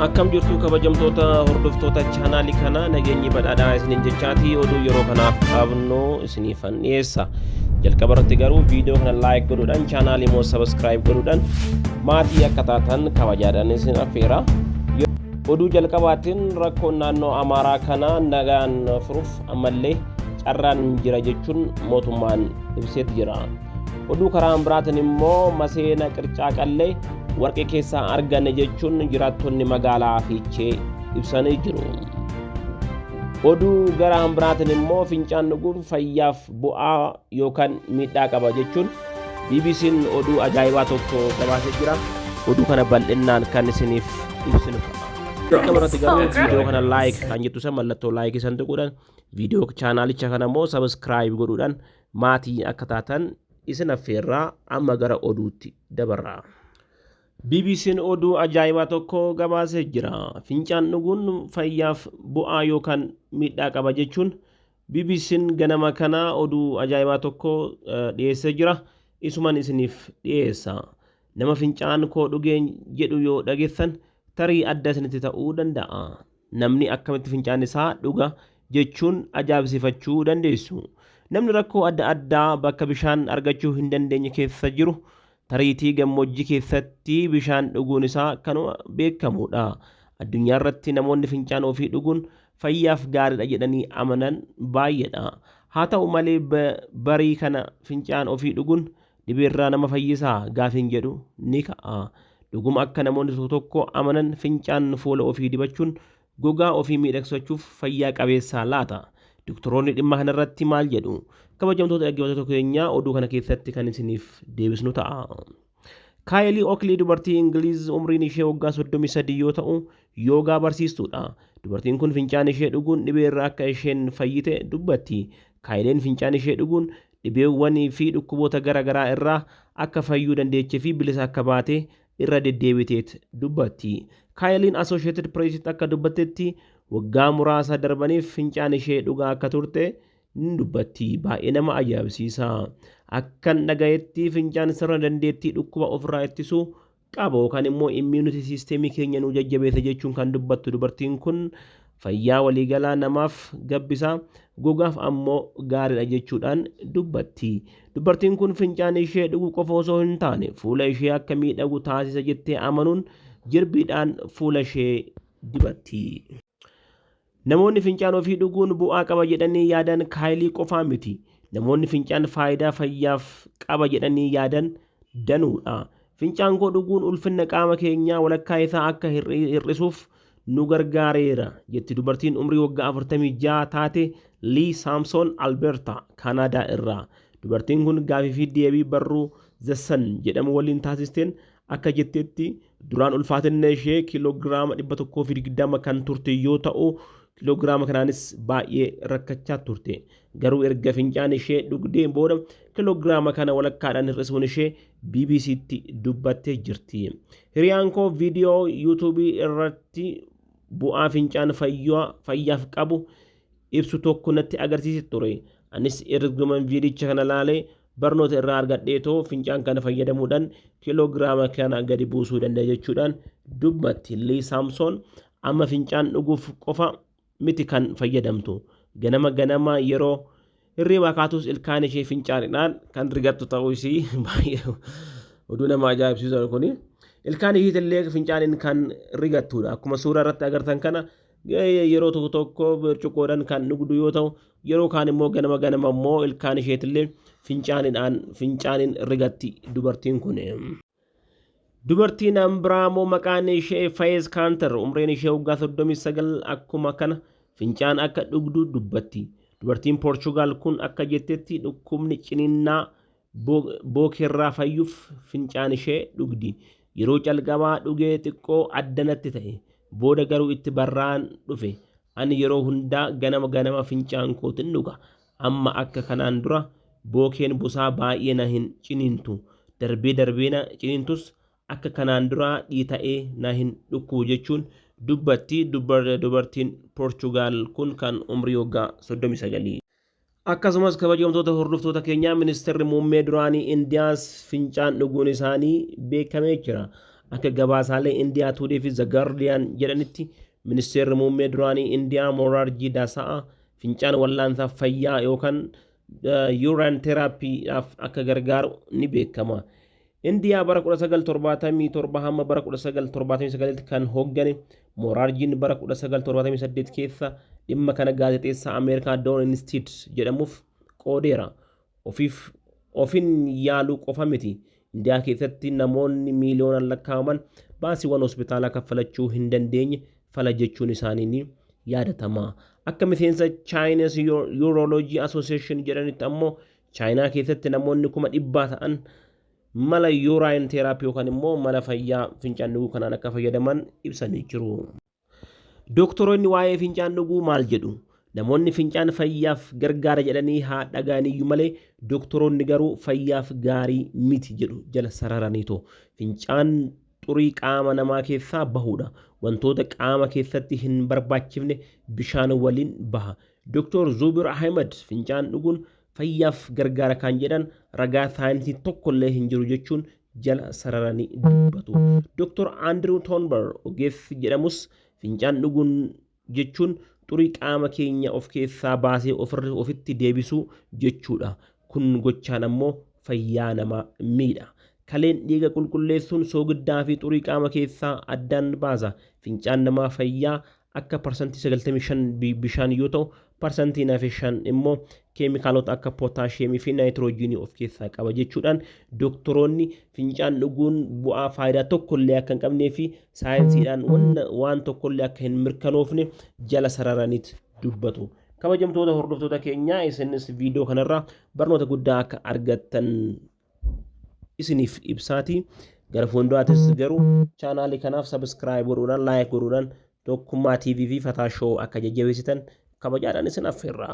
Akkam jirtu kabajamtoota hordoftoota chaanaalii kanaa nageenyi badhaadhaa isiniin jechaatii oduu yeroo kanaaf qabnu isiniifan dhiyeessa. Jalqaba irratti garuu viidiyoo kana laayik godhuudhaan chaanaalii immoo sabiskiraayib godhuudhaan maatii akka taatan kabajaadhaan isin affeera. Oduu jalqabaatiin rakkoon naannoo Amaaraa kana nagaan furuuf ammallee carraan jira jechuun mootummaan ibseet jira. Oduu karaa biraatiin immoo maseena qircaa qallee warqee keessaa arganne jechuun jiraattonni magaalaa Fiichee ibsanii jiru. Oduu gara biraatiin immoo fincaan dhuguun fayyaaf bu'aa yookaan miidhaa qaba jechuun BBC'n oduu ajaa'ibaa tokko gabaasee jira. Oduu kana bal'inaan kan isiniif ibsinu ta'a. Jalqabarratti garuu viidiyoo kana laayik kan jettu san mallattoo laayikii san tuquudhaan viidiyoo chaanaalicha kana immoo sabiskiraayib godhuudhaan maatii akka taatan isin affeerraa amma gara oduutti dabarra. BBC'n oduu ajaa'ibaa tokko gabaasee jira. Fincaan dhuguun fayyaaf bu'aa yookaan miidhaa qaba jechuun BBC'n ganama kana oduu ajaa'ibaa tokko dhiyeessee jira. Isuman isiniif dhiyeessa. Nama fincaan koo dhugeen jedhu yoo dhageessan tarii adda isinitti ta'uu danda'a. Namni akkamitti fincaan isaa dhuga jechuun ajaa'ibsiifachuu dandeessu. Namni rakkoo adda addaa bakka bishaan argachuu hin dandeenye keessa jiru tariitii gammoojjii keessatti bishaan dhuguun isaa kanuma beekamudha. Addunyaa irratti namoonni fincaan ofii dhuguun fayyaaf gaariidha jedhanii amanan baay'eedha. Haa ta'u malee barii kana fincaan ofii dhuguun dhibeerraa nama fayyisaa gaafiin jedhu ni ka'a. Dhuguma akka namoonni tokko amanan fincaan fuula ofii dibachuun gogaa ofii miidhagsachuuf fayyaa qabeessaa laata? Doktoroonni dhimma kanarratti maal jedhu? Kabajamtoota dhaggeeffattoota keenya oduu kana keessatti kan isiniif deebisnu ta'a. Kaayilii Ookilii dubartii Ingiliiz umriin ishee waggaa 33 yoo ta'u yoogaa barsiistuudha. Dubartiin kun fincaan ishee dhuguun dhibeerraa akka isheen fayyite dubbatti. Kaayiliin fincaan ishee dhuguun dhibeewwanii fi dhukkuboota garaagaraa irraa akka fayyuu dandeechee fi bilisa akka baate irra deddeebiteet dubbatti. Kaayiliin Associated Pressitti akka dubbattetti waggaa muraasa darbaniif fincaan ishee dhugaa akka turte ni dubbatti. Baay'ee nama ajaa'ibsiisa. Akkan dhagayetti fincaan sirna dandeettii dhukkuba ofirraa ittisuu qaba yookaan immoo immuuniti siisteemii keenya nu jajjabeessa jechuun kan dubbattu dubartiin kun fayyaa waliigalaa namaaf gabbisa gogaaf ammoo gaariidha jechuudhaan dubbatti. Dubartiin kun fincaan ishee dhuguu qofa osoo hin taane fuula ishee akka miidhagu taasisa jettee amanuun jirbiidhaan fuula ishee dibatti. Namoonni fincaan ofii dhuguun bu'aa qaba jedhanii yaadan kaayilii qofaa miti. Namoonni fincaan faayidaa fayyaaf qaba jedhanii yaadan danuudha. Fincaan koo dhuguun ulfinna qaama keenyaa walakkaa isaa akka hir'isuuf nu gargaareera jetti dubartiin umrii waggaa 46 taate Lii Saamsoon Alberta Kanaadaa irraa. Dubartiin kun gaafii fi deebii barruu The Sun jedhamu waliin taasisteen akka jettetti duraan ulfaatinna ishee kiiloogiraama 120 kan turte yoo ta'u kiiloogiraama kanaanis baay'ee rakkachaa turte. Garuu erga fincaan ishee dhugdee booda kiiloogiraama kana walakkaadhaan hir'isuun ishee BBC'tti dubbattee jirti. Hiriyaan koo viidiyoo yuutuubii irratti bu'aa fincaan fayyaaf qabu ibsu tokko natti agarsiise ture. Anis erguman viidicha kana laalee barnoota irraa argadheetoo fincaan kana fayyadamuudhaan kiiloogiraama kana gadi buusuu danda'a jechuudhaan dubbatti. Lii Saamsoon amma fincaan dhuguuf qofa miti kan fayyadamtu. Ganama yeroo hirriibaa kaatus ilkaan ishee fincaaniidhaan kan rigattu ta'uu ishii baay'ee oduu nama ajaa'ibsiisu kuni. Ilkaan ishee illee fincaaniin kan rigattudha. Akkuma suuraa irratti agartan kana yeroo tokko bircuqqoodhaan kan dhugdu yoo ta'u yeroo kaan immoo ganama immoo ilkaan isheetillee fincaaniin rigatti dubartiin kun. Dubartiin Ambiraamoo maqaan ishee Faayez Kaantar umriin ishee waggaa 39 akkuma kana fincaan akka dhugdu dubbatti. Dubartiin Poorchugaal kun akka jettetti dhukkubni ciniinnaa bookeerraa fayyuuf fincaan ishee dhugdi. Yeroo calqabaa dhugee xiqqoo addanatti ta'e booda garuu itti barraan dhufe. Ani yeroo hundaa ganama fincaan kootin dhuga. Amma akka kanaan dura bookeen busaa baay'ee na hin ciniintu. Darbee na ciniintus akka kanaan dura dhiita'ee na hin dhukkubu jechuun dubbatti. Dubartiin Poorchugaal kun kan umrii waggaa 39. Akkasumas kabajamtoota hordoftoota keenyaa ministeerri muummee duraanii Indiyaas fincaan dhuguun isaanii beekamee jira. akka gabaasaalee Indiyaa Today fi The Guardian jedhanitti ministeerri muummee duraanii Indiyaa Moraarjii Dasaa'a fincaan wallaansaa fayyaa yookaan urine therapyidhaaf akka gargaaru ni beekama. Indiyaa bara 1977 hamma bara 1979 kan hooggane Moraarjiin bara 1978 keessa dhimma kana gaazexeessaa Ameerikaa Dawn Institute jedhamuuf qoodeera. Ofiin yaaluu qofa miti. Indiyaa keessatti namoonni miiliyoonaan lakkaa'aman baasiiwwan hospitaalaa kaffalachuu hin dandeenye fala jechuun isaanii ni yaadatama. Akka miseensa Chinese Urology Association jedhanitti ammoo Chaayinaa keessatti namoonni 100,000 ta'an mala urine therapy yookaan immoo mala fayyaa fincaan dhuguu kanaan akka fayyadaman ibsanii jiru. Doktoroonni waa'ee fincaan dhuguu maal jedhu? Namoonni fincaan fayyaaf gargaara jedhanii haa dhagaaniyyuu malee doktoroonni garuu fayyaaf gaarii miti jedhu jala sararaniitu. Fincaan xurii qaama namaa keessaa bahuudha. Wantoota qaama keessatti hin barbaachifne bishaan waliin baha. Dr. Zubir Ahmed fincaan dhuguun fayyaaf gargaara kan jedhan ragaa saayinsii tokkollee hin jiru jechuun jala sararanii dubbatu. Dr. Andrew Tonberg ogeessi jedhamus fincaan dhuguun jechuun xurii qaama keenya of keessaa baasee ofitti deebisuu jechuudha. Kun gochaan ammoo fayyaa namaa miidha. Kaleen dhiiga qulqulleessuun soogiddaa fi xurii qaama keessaa addaan baasa. Fincaan namaa fayyaa akka parsantii 95 bishaan yoo ta'u parsantii 5 immoo keemikaalota akka pootaasheemii fi naayitiroojiinii of keessaa qaba jechuudhaan doktoroonni fincaan dhuguun bu'aa faayidaa tokkollee akka hin qabnee fi saayinsiidhaan waan tokkollee akka hin mirkanoofne jala sararaniit dubbatu. Kabajamtoota hordoftoota keenyaa isinis viidiyoo kanarraa barnoota guddaa akka argattan isiniif ibsaati. Gara fuulduraattis garuu chaanaalii kanaaf sabiskiraayib godhuudhaan laayik godhuudhaan Tokkummaa TV fi Fataa Shoo akka jajjabeessitan kabajaadhaan isin affeerra.